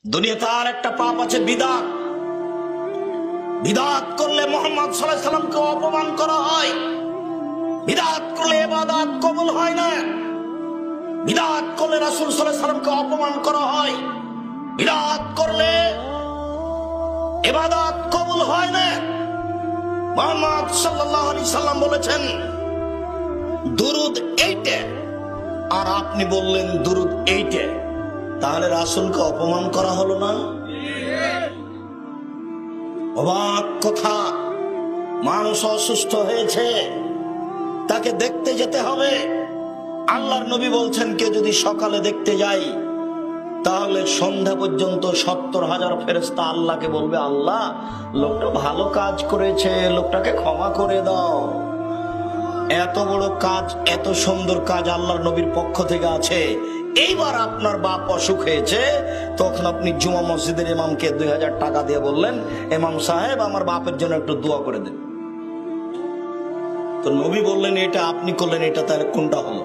দুনিয়াতে আর একটা পাপ আছে, বিদআত। বিদআত করলে মুহাম্মদ সাল্লাল্লাহু আলাইহি সাল্লামকে অপমান করা হয়। বিদআত করলে ইবাদত কবুল হয় না। বিদআত করলে রাসূল সাল্লাল্লাহু আলাইহি সাল্লামকে অপমান করা হয়। বিদআত করলে ইবাদত কবুল হয় না। মুহাম্মদ সাল্লাল্লাহু আলাইহি সাল্লাম বলেছেন দুরুদ এইটা, আর আপনি বললেন দুরুদ এইটা, তাহলে রাসূলকে অপমান করা হলো না? অবাক কথা। মানুষ অসুস্থ হয়েছে, তাকে দেখতে যেতে হবে। আল্লাহর নবী বলছেন কে যদি সকালে দেখতে যাই, তাহলে সন্ধ্যা পর্যন্ত 70,000 ফেরেশতা আল্লাহকে বলবে, আল্লাহ লোকটা ভালো কাজ করেছে, লোকটাকে ক্ষমা করে দাও। এত বড় কাজ, এত সুন্দর কাজ আল্লাহর নবীর পক্ষ থেকে আছে। এইবার আপনার বাপ অসুখ হয়েছে, তখন আপনি জুমা মসজিদের ইমামকে 2000 টাকা দিয়ে বললেন, ইমাম সাহেব আমার বাপের জন্য একটু দোয়া করে দেন। তো নবী বললেন এটা আপনি করলেন, এটা তাহলে কোনটা হলো?